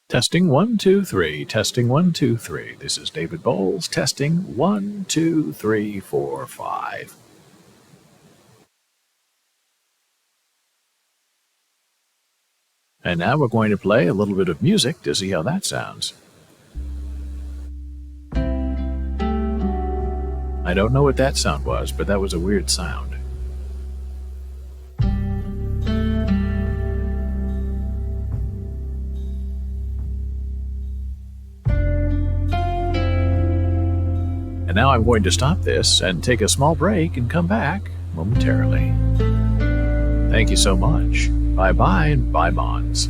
Testing 1, 2, 3. Testing 1, 2, 3. This is David Bowles. Testing 1, 2, 3, 4, 5. And now we're going to play a little bit of music to see how that sounds. I don't know what that sound was, but that was a weird sound. And now I'm going to stop this and take a small break and come back momentarily. Thank you so much. Bye-bye and bye, Mons.